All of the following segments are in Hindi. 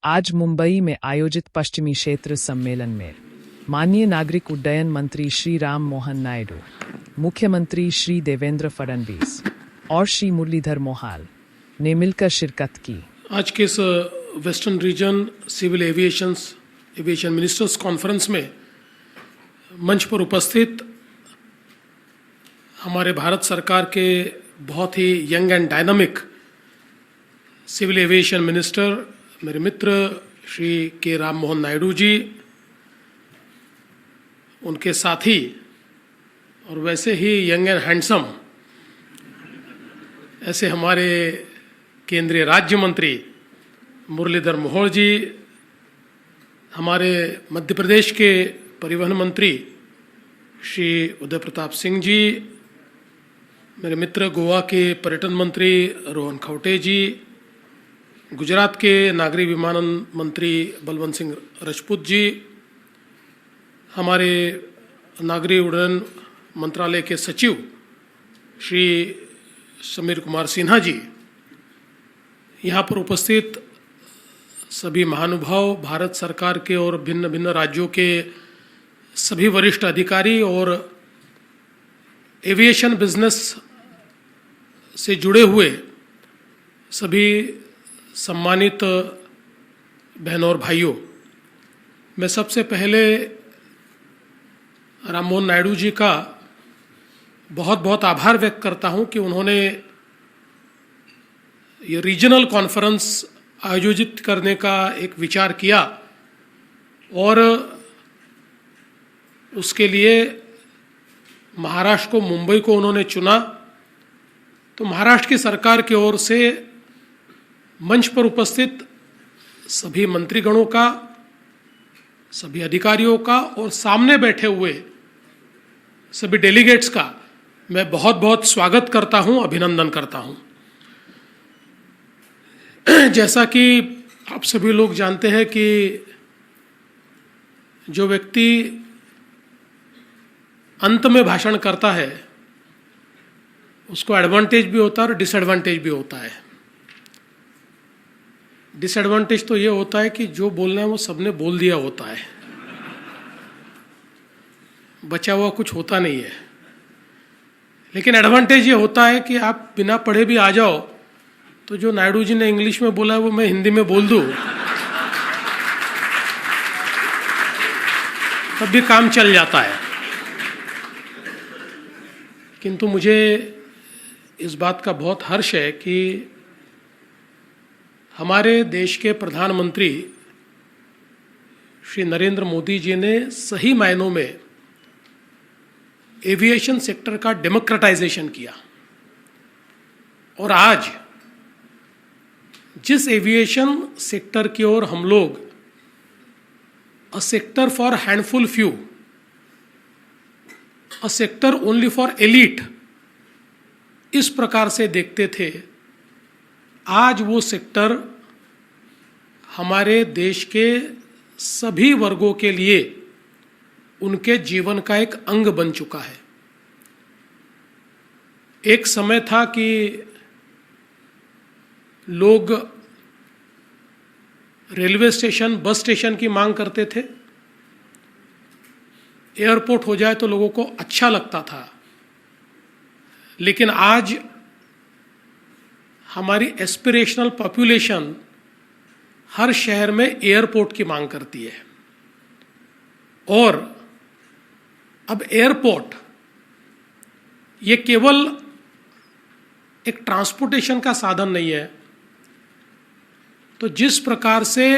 आज मुंबई में आयोजित पश्चिमी क्षेत्र सम्मेलन में माननीय नागरिक उड्डयन मंत्री श्री राम मोहन नायडू, मुख्यमंत्री श्री देवेंद्र फडणवीस और श्री मुरलीधर मोहाल ने मिलकर शिरकत की। आज के इस western region civil aviation ministers conference में मंच पर उपस्थित हमारे भारत सरकार के बहुत ही young and dynamic civil aviation minister मेरे मित्र श्री के राम मोहन नायडू जी, उनके साथी और वैसे ही यंग एंड हैंडसम ऐसे हमारे केंद्रीय राज्य मंत्री मुरलीधर मोहोल जी, हमारे मध्य प्रदेश के परिवहन मंत्री श्री उदय प्रताप सिंह जी, मेरे मित्र गोवा के पर्यटन मंत्री रोहन खौटे जी, गुजरात के नागरिक विमानन मंत्री बलवंत सिंह राजपूत जी, हमारे नागरिक उड्डयन मंत्रालय के सचिव श्री समीर कुमार सिन्हा जी, यहाँ पर उपस्थित सभी महानुभाव, भारत सरकार के और भिन्न भिन्न राज्यों के सभी वरिष्ठ अधिकारी और एविएशन बिजनेस से जुड़े हुए सभी सम्मानित बहनों और भाइयों, मैं सबसे पहले राम मोहन नायडू जी का बहुत बहुत आभार व्यक्त करता हूं कि उन्होंने ये रीजनल कॉन्फ्रेंस आयोजित करने का एक विचार किया और उसके लिए महाराष्ट्र को, मुंबई को उन्होंने चुना। तो महाराष्ट्र की सरकार की ओर से मंच पर उपस्थित सभी मंत्रीगणों का, सभी अधिकारियों का और सामने बैठे हुए सभी डेलीगेट्स का मैं बहुत बहुत स्वागत करता हूं, अभिनंदन करता हूं। जैसा कि आप सभी लोग जानते हैं कि जो व्यक्ति अंत में भाषण करता है उसको एडवांटेज भी होता है और डिसएडवांटेज भी होता है। डिसएडवांटेज तो ये होता है कि जो बोलना है वो सबने बोल दिया होता है, बचा हुआ कुछ होता नहीं है। लेकिन एडवांटेज ये होता है कि आप बिना पढ़े भी आ जाओ तो जो नायडू जी ने इंग्लिश में बोला है वो मैं हिंदी में बोल दूं, तब भी काम चल जाता है। किंतु मुझे इस बात का बहुत हर्ष है कि हमारे देश के प्रधानमंत्री श्री नरेंद्र मोदी जी ने सही मायनों में एविएशन सेक्टर का डेमोक्रेटाइजेशन किया और आज जिस एविएशन सेक्टर की ओर हम लोग a sector for handful few, a sector only for elite, इस प्रकार से देखते थे, आज वो सेक्टर हमारे देश के सभी वर्गों के लिए उनके जीवन का एक अंग बन चुका है। एक समय था कि लोग रेलवे स्टेशन, बस स्टेशन की मांग करते थे, एयरपोर्ट हो जाए तो लोगों को अच्छा लगता था। लेकिन आज हमारी एस्पिरेशनल पॉपुलेशन हर शहर में एयरपोर्ट की मांग करती है और अब एयरपोर्ट ये केवल एक ट्रांसपोर्टेशन का साधन नहीं है। तो जिस प्रकार से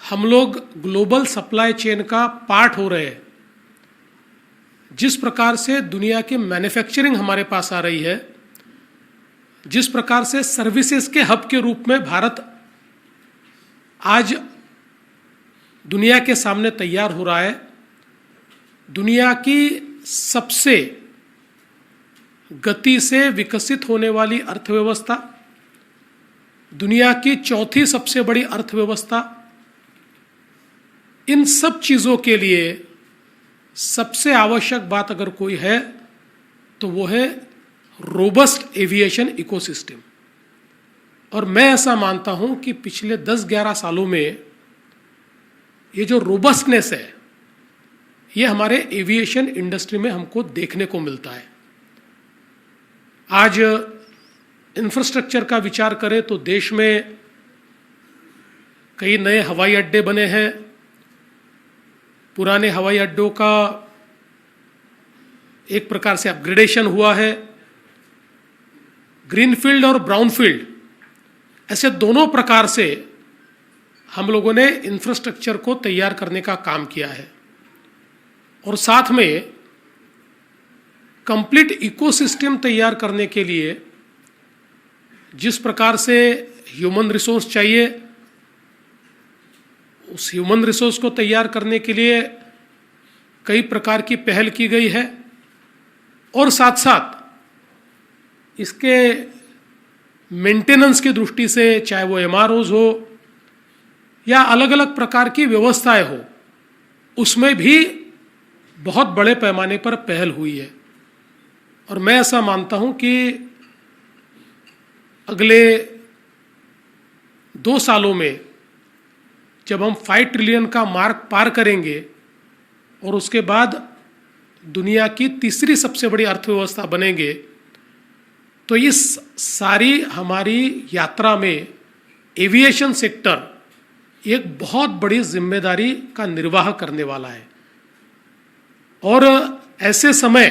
हम लोग ग्लोबल सप्लाई चेन का पार्ट हो रहे हैं, जिस प्रकार से दुनिया की मैन्युफैक्चरिंग हमारे पास आ रही है, जिस प्रकार से सर्विसेज के हब के रूप में भारत आज दुनिया के सामने तैयार हो रहा है, दुनिया की सबसे गति से विकसित होने वाली अर्थव्यवस्था, दुनिया की चौथी सबसे बड़ी अर्थव्यवस्था, इन सब चीजों के लिए सबसे आवश्यक बात अगर कोई है तो वो है रोबस्ट एविएशन इकोसिस्टम। और मैं ऐसा मानता हूं कि पिछले 10-11 सालों में ये जो रोबस्टनेस है ये हमारे एविएशन इंडस्ट्री में हमको देखने को मिलता है। आज इंफ्रास्ट्रक्चर का विचार करें तो देश में कई नए हवाई अड्डे बने हैं। पुराने हवाई अड्डों का एक प्रकार से अपग्रेडेशन हुआ है। ग्रीनफील्ड और ब्राउनफील्ड ऐसे दोनों प्रकार से हम लोगों ने इंफ्रास्ट्रक्चर को तैयार करने का काम किया है और साथ में कंप्लीट इकोसिस्टम तैयार करने के लिए जिस प्रकार से ह्यूमन रिसोर्स चाहिए उस ह्यूमन रिसोर्स को तैयार करने के लिए कई प्रकार की पहल की गई है और साथ साथ इसके मेंटेनेंस की दृष्टि से चाहे वो एमआरओज हो या अलग अलग प्रकार की व्यवस्थाएं हो उसमें भी बहुत बड़े पैमाने पर पहल हुई है। और मैं ऐसा मानता हूं कि अगले 2 सालों में जब हम 5 ट्रिलियन का मार्क पार करेंगे और उसके बाद दुनिया की तीसरी सबसे बड़ी अर्थव्यवस्था बनेंगे तो इस सारी हमारी यात्रा में एविएशन सेक्टर एक बहुत बड़ी जिम्मेदारी का निर्वाह करने वाला है। और ऐसे समय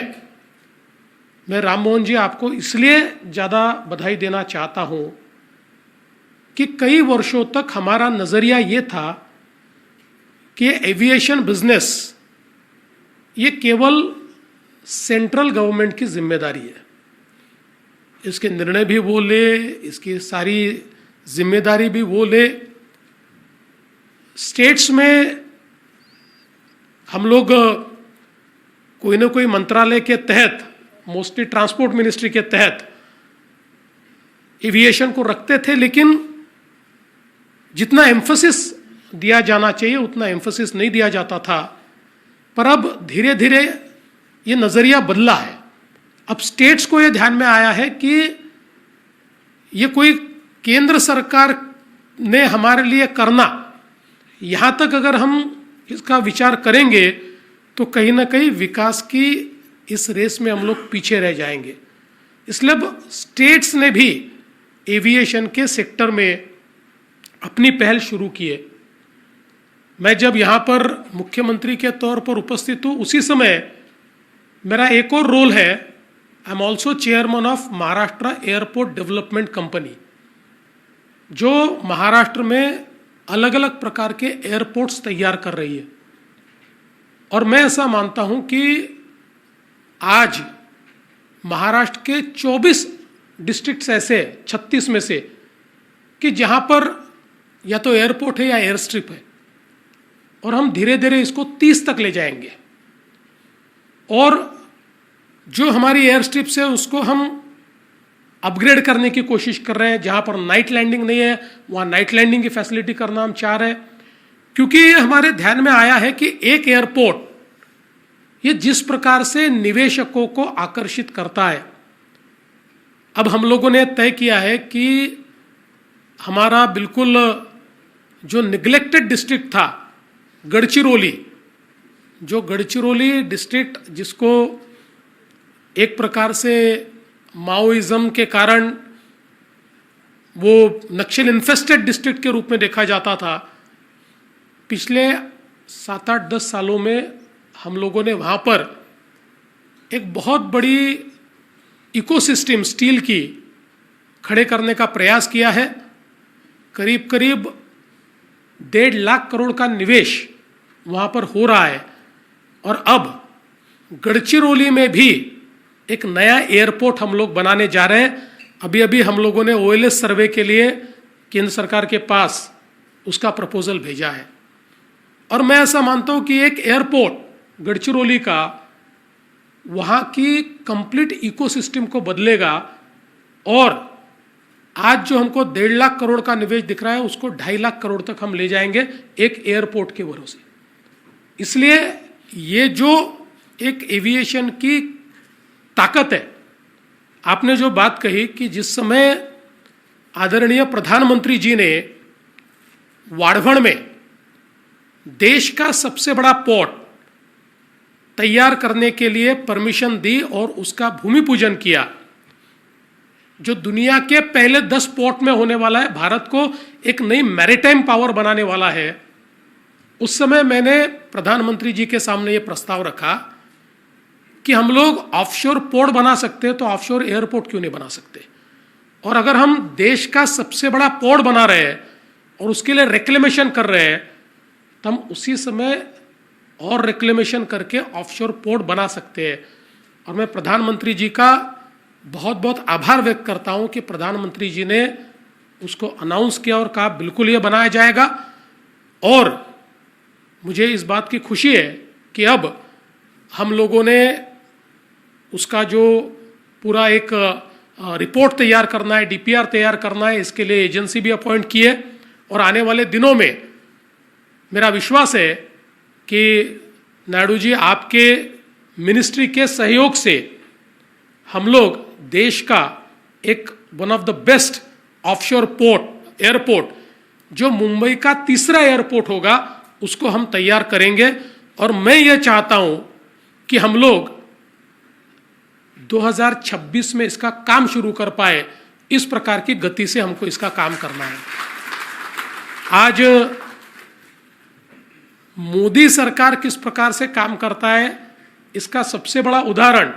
मैं राम मोहन जी आपको इसलिए ज़्यादा बधाई देना चाहता हूं कि कई वर्षों तक हमारा नज़रिया ये था कि एविएशन बिजनेस ये केवल सेंट्रल गवर्नमेंट की जिम्मेदारी है। इसके निर्णय भी वो ले, इसकी सारी जिम्मेदारी भी वो ले। स्टेट्स में हम लोग कोई ना कोई मंत्रालय के तहत, मोस्टली ट्रांसपोर्ट मिनिस्ट्री के तहत एविएशन को रखते थे, लेकिन जितना एम्फसिस दिया जाना चाहिए उतना एम्फसिस नहीं दिया जाता था। पर अब धीरे धीरे ये नज़रिया बदला है। अब स्टेट्स को ये ध्यान में आया है कि ये कोई केंद्र सरकार ने हमारे लिए करना, यहाँ तक अगर हम इसका विचार करेंगे तो कहीं ना कहीं विकास की इस रेस में हम लोग पीछे रह जाएंगे। इसलिए अब स्टेट्स ने भी एविएशन के सेक्टर में अपनी पहल शुरू की है। मैं जब यहाँ पर मुख्यमंत्री के तौर पर उपस्थित हूँ उसी समय मेरा एक और रोल है, I am also chairman of Maharashtra airport development company, जो महाराष्ट्र में अलग अलग प्रकार के एयरपोर्ट्स तैयार कर रही है। और मैं ऐसा मानता हूं कि आज महाराष्ट्र के 24 डिस्ट्रिक्ट्स ऐसे 36 में से कि जहां पर या तो एयरपोर्ट है या एयर स्ट्रिप है, और हम धीरे धीरे इसको 30 तक ले जाएंगे। और जो हमारी एयर स्ट्रिप्स है उसको हम अपग्रेड करने की कोशिश कर रहे हैं। जहां पर नाइट लैंडिंग नहीं है वहां नाइट लैंडिंग की फैसिलिटी करना हम चाह रहे हैं, क्योंकि ये हमारे ध्यान में आया है कि एक एयरपोर्ट ये जिस प्रकार से निवेशकों को आकर्षित करता है। अब हम लोगों ने तय किया है कि हमारा बिल्कुल जो निग्लेक्टेड डिस्ट्रिक्ट था गढ़चिरौली, जो गढ़चिरौली डिस्ट्रिक्ट जिसको एक प्रकार से माओइज्म के कारण वो नक्सल इन्फेस्टेड डिस्ट्रिक्ट के रूप में देखा जाता था, पिछले 7-8-10 सालों में हम लोगों ने वहाँ पर एक बहुत बड़ी इकोसिस्टम स्टील की खड़े करने का प्रयास किया है। करीब करीब 1.5 लाख करोड़ का निवेश वहाँ पर हो रहा है। और अब गढ़चिरौली में भी एक नया एयरपोर्ट हम लोग बनाने जा रहे हैं। अभी अभी हम लोगों ने ओएलएस सर्वे के लिए केंद्र सरकार के पास उसका प्रपोजल भेजा है। और मैं ऐसा मानता हूं कि एक एयरपोर्ट गढ़चिरौली का वहाँ की कंप्लीट इकोसिस्टम को बदलेगा, और आज जो हमको 1.5 लाख करोड़ का निवेश दिख रहा है उसको 2.5 लाख करोड़ तक हम ले जाएंगे एक एयरपोर्ट के भरोसे। इसलिए ये जो एक एविएशन की ताकत है, आपने जो बात कही कि जिस समय आदरणीय प्रधानमंत्री जी ने वाढ़वण में देश का सबसे बड़ा पोर्ट तैयार करने के लिए परमिशन दी और उसका भूमि पूजन किया, जो दुनिया के पहले 10 पोर्ट में होने वाला है, भारत को एक नई मैरीटाइम पावर बनाने वाला है। उस समय मैंने प्रधानमंत्री जी के सामने ये प्रस्ताव रखा कि हम लोग ऑफशोर पोर्ट बना सकते हैं तो ऑफशोर एयरपोर्ट क्यों नहीं बना सकते, और अगर हम देश का सबसे बड़ा पोर्ट बना रहे हैं और उसके लिए रिक्लेमेशन कर रहे हैं तो हम उसी समय और रिक्लेमेशन करके ऑफशोर पोर्ट बना सकते हैं। और मैं प्रधानमंत्री जी का बहुत बहुत आभार व्यक्त करता हूं कि प्रधानमंत्री जी ने उसको अनाउंस किया और कहा बिल्कुल ये बनाया जाएगा। और मुझे इस बात की खुशी है कि अब हम लोगों ने उसका जो पूरा एक रिपोर्ट तैयार करना है, डीपीआर तैयार करना है, इसके लिए एजेंसी भी अपॉइंट की है। और आने वाले दिनों में मेरा विश्वास है कि नायडू जी आपके मिनिस्ट्री के सहयोग से हम लोग देश का एक one of the best offshore port airport, जो मुंबई का तीसरा एयरपोर्ट होगा, उसको हम तैयार करेंगे। और मैं ये चाहता हूं कि हम लोग 2026 में इसका काम शुरू कर पाए। इस प्रकार की गति से हमको इसका काम करना है। आज मोदी सरकार किस प्रकार से काम करता है, इसका सबसे बड़ा उदाहरण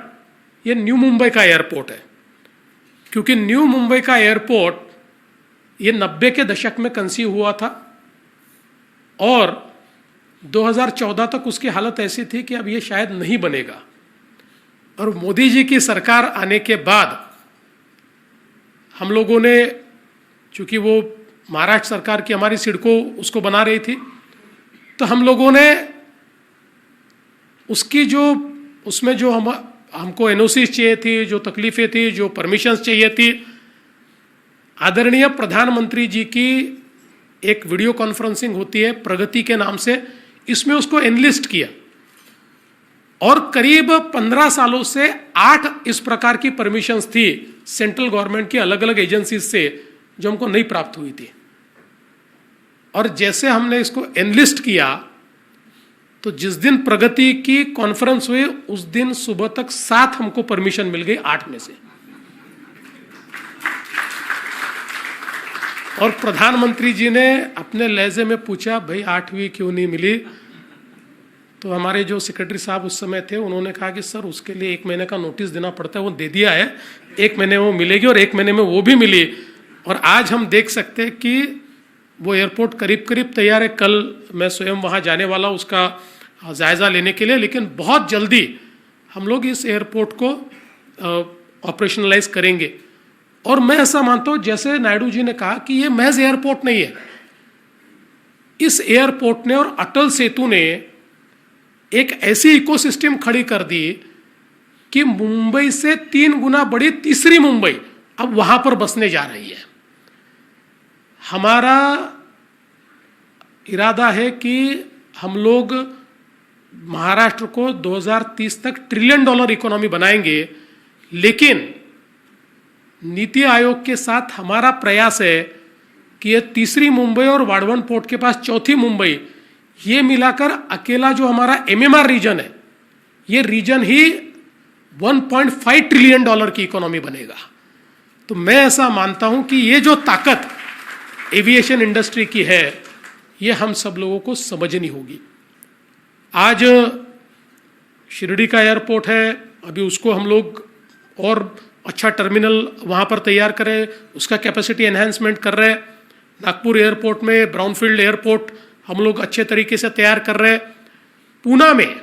ये न्यू मुंबई का एयरपोर्ट है। क्योंकि न्यू मुंबई का एयरपोर्ट ये 90 के दशक में कंसीव हुआ था और 2014 तक उसकी हालत ऐसी थी कि अब ये शायद नहीं बनेगा। और मोदी जी की सरकार आने के बाद हम लोगों ने, चूंकि वो महाराष्ट्र सरकार की हमारी सिडको उसको बना रही थी, तो हम लोगों ने उसकी जो उसमें जो हमको एनओसी चाहिए थी, जो तकलीफें थी, जो परमिशंस चाहिए थी, आदरणीय प्रधानमंत्री जी की एक वीडियो कॉन्फ्रेंसिंग होती है प्रगति के नाम से, इसमें उसको एनलिस्ट किया और करीब 15 सालों से 8 इस प्रकार की परमिशंस थी सेंट्रल गवर्नमेंट की अलग अलग एजेंसीज से जो हमको नहीं प्राप्त हुई थी। और जैसे हमने इसको एनलिस्ट किया तो जिस दिन प्रगति की कॉन्फ्रेंस हुई उस दिन सुबह तक 7 हमको परमिशन मिल गई 8 में से। और प्रधानमंत्री जी ने अपने लहजे में पूछा, भाई 8वीं क्यों नहीं मिली? तो हमारे जो सेक्रेटरी साहब उस समय थे उन्होंने कहा कि सर उसके लिए 1 महीने का नोटिस देना पड़ता है, वो दे दिया है, 1 महीने में वो मिलेगी और 1 महीने में वो भी मिली। और आज हम देख सकते हैं कि वो एयरपोर्ट करीब करीब तैयार है। कल मैं स्वयं वहाँ जाने वाला उसका जायज़ा लेने के लिए, लेकिन बहुत जल्दी हम लोग इस एयरपोर्ट को ऑपरेशनलाइज करेंगे। और मैं ऐसा मानता हूँ, जैसे नायडू जी ने कहा कि ये महज एयरपोर्ट नहीं है, इस एयरपोर्ट ने और अटल सेतु ने एक ऐसी इकोसिस्टम खड़ी कर दी कि मुंबई से 3 गुना बड़ी तीसरी मुंबई अब वहां पर बसने जा रही है। हमारा इरादा है कि हम लोग महाराष्ट्र को 2030 तक $1 ट्रिलियन इकोनॉमी बनाएंगे, लेकिन नीति आयोग के साथ हमारा प्रयास है कि ये तीसरी मुंबई और वाढ़वण पोर्ट के पास चौथी मुंबई, ये मिलाकर अकेला जो हमारा एमएमआर रीजन है, ये रीजन ही $1.5 ट्रिलियन की इकोनॉमी बनेगा। तो मैं ऐसा मानता हूं कि ये जो ताकत एविएशन इंडस्ट्री की है, ये हम सब लोगों को समझनी होगी। आज शिरडी का एयरपोर्ट है, अभी उसको हम लोग और अच्छा टर्मिनल वहाँ पर तैयार करें, उसका कैपेसिटी एनहांसमेंट कर रहे हैं। नागपुर एयरपोर्ट में ब्राउनफील्ड एयरपोर्ट हम लोग अच्छे तरीके से तैयार कर रहे हैं। पूना में,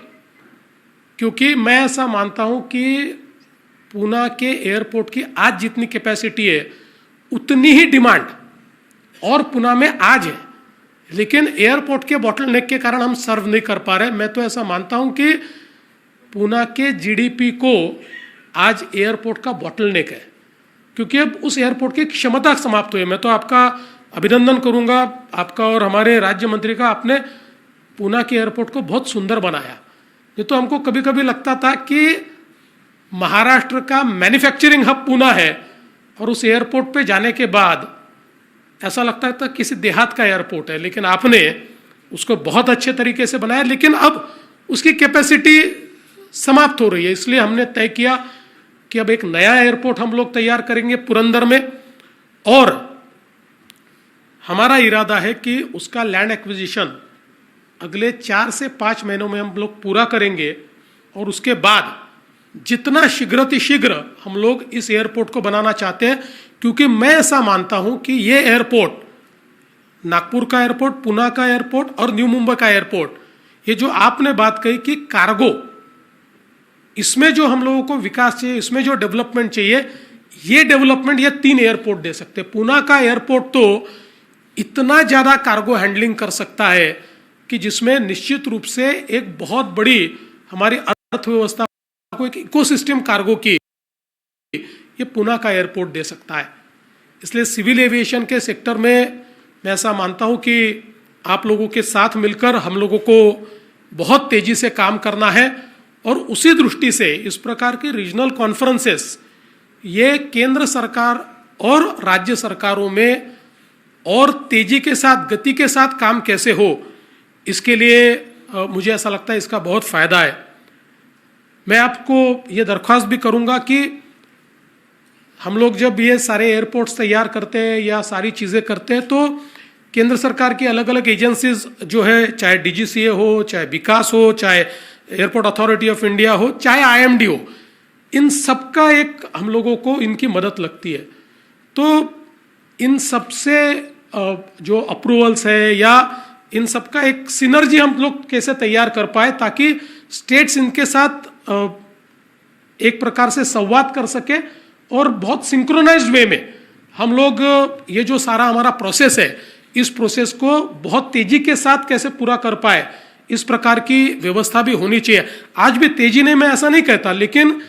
क्योंकि मैं ऐसा मानता हूँ कि पूना के एयरपोर्ट की आज जितनी कैपेसिटी है उतनी ही डिमांड और पूना में आज है, लेकिन एयरपोर्ट के बॉटलनेक के कारण हम सर्व नहीं कर पा रहे। मैं तो ऐसा मानता हूं कि पूना के जीडीपी को आज एयरपोर्ट का बॉटलनेक है, क्योंकि अब उस एयरपोर्ट की क्षमता समाप्त हुई है। मैं तो आपका अभिनंदन करूंगा, आपका और हमारे राज्य मंत्री का, आपने पूना के एयरपोर्ट को बहुत सुंदर बनाया। ये तो हमको कभी कभी लगता था कि महाराष्ट्र का मैन्युफैक्चरिंग हब पूना है, और उस एयरपोर्ट पे जाने के बाद ऐसा लगता था किसी देहात का एयरपोर्ट है, लेकिन आपने उसको बहुत अच्छे तरीके से बनाया, लेकिन अब उसकी कैपेसिटी समाप्त हो रही है। इसलिए हमने तय किया कि अब एक नया एयरपोर्ट हम लोग तैयार करेंगे पुरंदर में, और हमारा इरादा है कि उसका लैंड एक्विजिशन अगले 4 से 5 महीनों में हम लोग पूरा करेंगे, और उसके बाद जितना शीघ्र हम लोग इस एयरपोर्ट को बनाना चाहते हैं, क्योंकि मैं ऐसा मानता हूं कि ये एयरपोर्ट, नागपुर का एयरपोर्ट, पुणे का एयरपोर्ट और न्यू मुंबई का एयरपोर्ट, ये जो आपने बात कही कि कार्गो, इसमें जो हम लोगों को विकास चाहिए, इसमें जो डेवलपमेंट चाहिए, ये डेवलपमेंट ये 3 एयरपोर्ट दे सकते हैं। पुणे का एयरपोर्ट तो इतना ज्यादा कार्गो हैंडलिंग कर सकता है कि जिसमें निश्चित रूप से एक बहुत बड़ी हमारी अर्थव्यवस्था को एक इकोसिस्टम कार्गो की ये पुणे का एयरपोर्ट दे सकता है। इसलिए सिविल एविएशन के सेक्टर में मैं ऐसा मानता हूं कि आप लोगों के साथ मिलकर हम लोगों को बहुत तेजी से काम करना है, और उसी दृष्टि से इस प्रकार के रीजनल कॉन्फ्रेंसेस ये केंद्र सरकार और राज्य सरकारों में और तेजी के साथ, गति के साथ काम कैसे हो, इसके लिए मुझे ऐसा लगता है इसका बहुत फायदा है। मैं आपको ये दरख्वास्त भी करूंगा कि हम लोग जब ये सारे एयरपोर्ट्स तैयार करते हैं या सारी चीज़ें करते हैं, तो केंद्र सरकार की अलग अलग एजेंसीज जो है, चाहे डीजीसीए हो, चाहे विकास हो, चाहे एयरपोर्ट अथॉरिटी ऑफ इंडिया हो, चाहे आईएमडी हो, इन सबका एक हम लोगों को इनकी मदद लगती है। तो इन सबसे जो अप्रूवल्स है या इन सबका एक सिनर्जी हम लोग कैसे तैयार कर पाए, ताकि स्टेट्स इनके साथ एक प्रकार से संवाद कर सके, और बहुत सिंक्रोनाइज्ड वे में हम लोग ये जो सारा हमारा प्रोसेस है, इस प्रोसेस को बहुत तेजी के साथ कैसे पूरा कर पाए, इस प्रकार की व्यवस्था भी होनी चाहिए। आज भी तेजी नहीं, मैं ऐसा नहीं कहता, लेकिन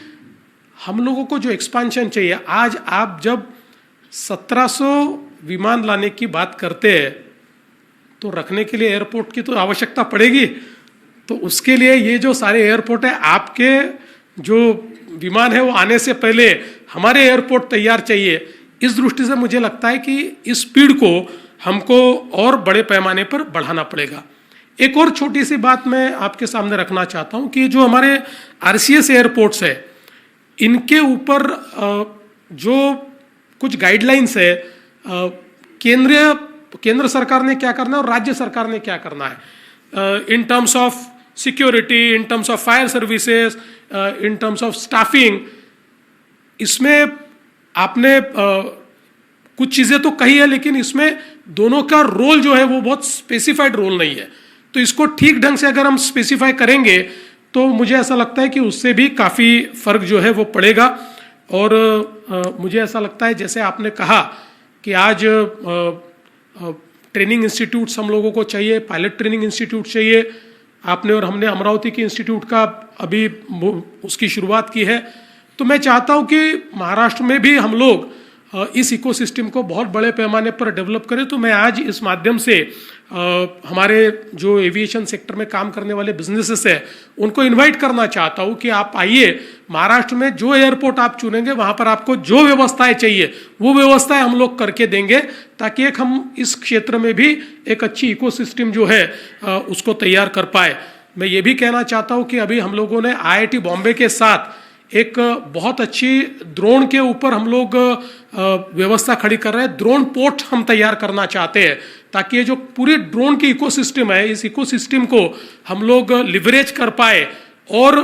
हम लोगों को जो एक्सपांशन चाहिए, आज आप जब 1700 विमान लाने की बात करते हैं, तो रखने के लिए एयरपोर्ट की तो आवश्यकता पड़ेगी। तो उसके लिए ये जो सारे एयरपोर्ट है, आपके जो विमान है वो आने से पहले हमारे एयरपोर्ट तैयार चाहिए। इस दृष्टि से मुझे लगता है कि इस स्पीड को हमको और बड़े पैमाने पर बढ़ाना पड़ेगा। एक और छोटी सी बात मैं आपके सामने रखना चाहता हूं कि जो हमारे आरसीएस एयरपोर्ट्स है, इनके ऊपर जो कुछ गाइडलाइंस है, केंद्र सरकार ने क्या करना है और राज्य सरकार ने क्या करना है, in terms of security, in terms of fire services, in terms of staffing, इसमें आपने कुछ चीजें तो कही है, लेकिन इसमें दोनों का रोल जो है वो बहुत स्पेसिफाइड रोल नहीं है। तो इसको ठीक ढंग से अगर हम स्पेसिफाई करेंगे, तो मुझे ऐसा लगता है कि उससे भी काफी फर्क जो है वो पड़ेगा। और मुझे ऐसा लगता है, जैसे आपने कहा कि आज ट्रेनिंग इंस्टीट्यूट्स हम लोगों को चाहिए, पायलट ट्रेनिंग इंस्टीट्यूट चाहिए। आपने और हमने अमरावती के इंस्टीट्यूट का अभी उसकी शुरुआत की है। तो मैं चाहता हूं कि महाराष्ट्र में भी हम लोग इस इकोसिस्टम को बहुत बड़े पैमाने पर डेवलप करें। तो मैं आज इस माध्यम से हमारे जो एविएशन सेक्टर में काम करने वाले बिजनेसेस है, उनको इनवाइट करना चाहता हूं कि आप आइए, महाराष्ट्र में जो एयरपोर्ट आप चुनेंगे वहां पर आपको जो व्यवस्थाएं चाहिए वो व्यवस्थाएं हम लोग करके देंगे, ताकि एक हम इस क्षेत्र में भी एक अच्छी इकोसिस्टम जो है उसको तैयार कर पाए। मैं ये भी कहना चाहता हूं कि अभी हम लोगों ने आईआईटी बॉम्बे के साथ एक बहुत अच्छी ड्रोन के ऊपर हम लोग व्यवस्था खड़ी कर रहे हैं। ड्रोन पोर्ट हम तैयार करना चाहते हैं, ताकि ये जो पूरी ड्रोन की इकोसिस्टम है, इस इकोसिस्टम को हम लोग लिवरेज कर पाए और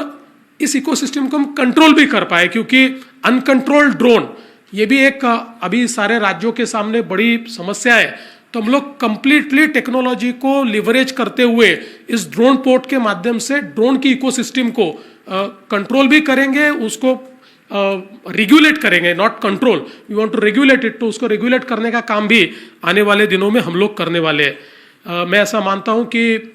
इस इकोसिस्टम को हम कंट्रोल भी कर पाए, क्योंकि अनकंट्रोल्ड ड्रोन ये भी एक अभी सारे राज्यों के सामने बड़ी समस्या है। तो हम लोग कंप्लीटली टेक्नोलॉजी को लिवरेज करते हुए इस ड्रोन पोर्ट के माध्यम से ड्रोन की इकोसिस्टम को कंट्रोल भी करेंगे, उसको रेगुलेट करेंगे, not control, we want to regulate it. तो उसको रेगुलेट करने का काम भी आने वाले दिनों में हम लोग करने वाले हैं। मैं ऐसा मानता हूं कि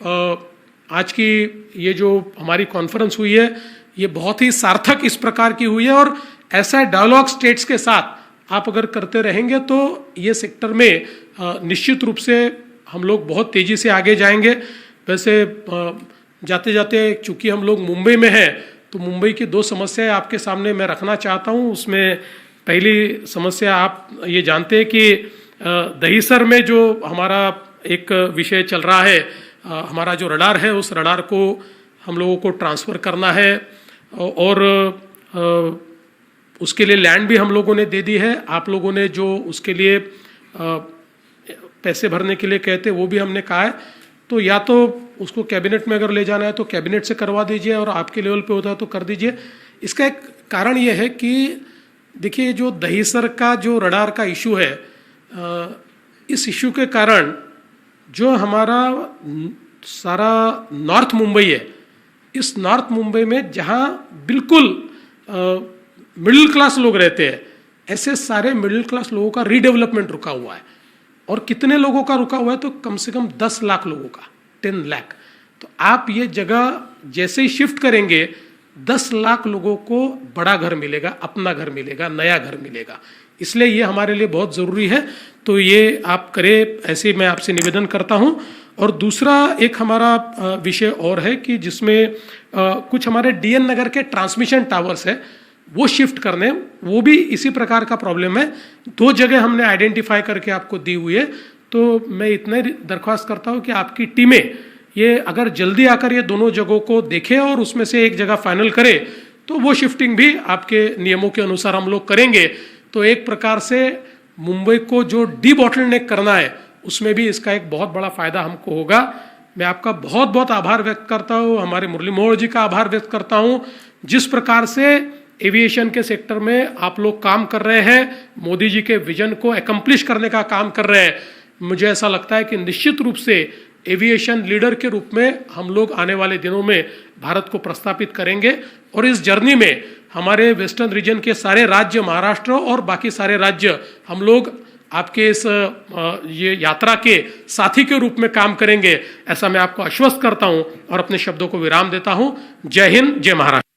आज की ये जो हमारी कॉन्फ्रेंस हुई है, ये बहुत ही सार्थक इस प्रकार की हुई है, और ऐसा डायलॉग स्टेट्स के साथ आप अगर करते रहेंगे तो ये सेक्टर में निश्चित रूप से हम लोग बहुत तेजी से आगे जाएंगे। वैसे जाते जाते चूंकि हम लोग मुंबई में हैं, तो मुंबई की 2 समस्याएं आपके सामने मैं रखना चाहता हूं। उसमें पहली समस्या आप ये जानते हैं कि दहीसर में जो हमारा एक विषय चल रहा है, हमारा जो रडार है उस रडार को हम लोगों को ट्रांसफ़र करना है और उसके लिए लैंड भी हम लोगों ने दे दी है। आप लोगों ने जो उसके लिए पैसे भरने के लिए कहते वो भी हमने कहा है, तो या तो उसको कैबिनेट में अगर ले जाना है तो कैबिनेट से करवा दीजिए और आपके लेवल पे होता है तो कर दीजिए। इसका एक कारण ये है कि देखिए जो दहीसर का जो रडार का इशू है, इस इशू के कारण जो हमारा सारा नॉर्थ मुंबई है, इस नॉर्थ मुंबई में जहाँ बिल्कुल मिडिल क्लास लोग रहते हैं, ऐसे सारे मिडिल क्लास लोगों का रीडेवलपमेंट रुका हुआ है। और कितने लोगों का रुका हुआ है? तो कम से कम 10 लाख लोगों का, 10 लाख। तो आप ये जगह जैसे ही शिफ्ट करेंगे 10 लाख लोगों को बड़ा घर मिलेगा, अपना घर मिलेगा, नया घर मिलेगा। इसलिए ये हमारे लिए बहुत ज़रूरी है, तो ये आप करें, ऐसे मैं आपसे निवेदन करता हूँ। और दूसरा एक हमारा विषय और है कि जिसमें कुछ हमारे डीएन नगर के ट्रांसमिशन टावर्स है वो शिफ्ट करने, वो भी इसी प्रकार का प्रॉब्लम है। 2 जगह हमने आइडेंटिफाई करके आपको दी हुई है, तो मैं इतना ही दरख्वास्त करता हूँ कि आपकी टीमें ये अगर जल्दी आकर ये दोनों जगहों को देखें और उसमें से एक जगह फाइनल करें, तो वो शिफ्टिंग भी आपके नियमों के अनुसार हम लोग करेंगे। तो एक प्रकार से मुंबई को जो डीबॉटलनेक करना है उसमें भी इसका एक बहुत बड़ा फायदा हमको होगा। मैं आपका बहुत बहुत आभार व्यक्त करता हूँ, हमारे मुरली मनोहर जी का आभार व्यक्त करता हूँ। जिस प्रकार से एविएशन के सेक्टर में आप लोग काम कर रहे हैं, मोदी जी के विजन को एकम्प्लिश करने का काम कर रहे हैं, मुझे ऐसा लगता है कि निश्चित रूप से एविएशन लीडर के रूप में हम लोग आने वाले दिनों में भारत को प्रस्थापित करेंगे। और इस जर्नी में हमारे वेस्टर्न रीजन के सारे राज्य, महाराष्ट्र और बाकी सारे राज्य, हम लोग आपके इस ये यात्रा के साथी के रूप में काम करेंगे, ऐसा मैं आपको आश्वस्त करता हूं और अपने शब्दों को विराम देता हूं। जय हिंद, जय महाराष्ट्र।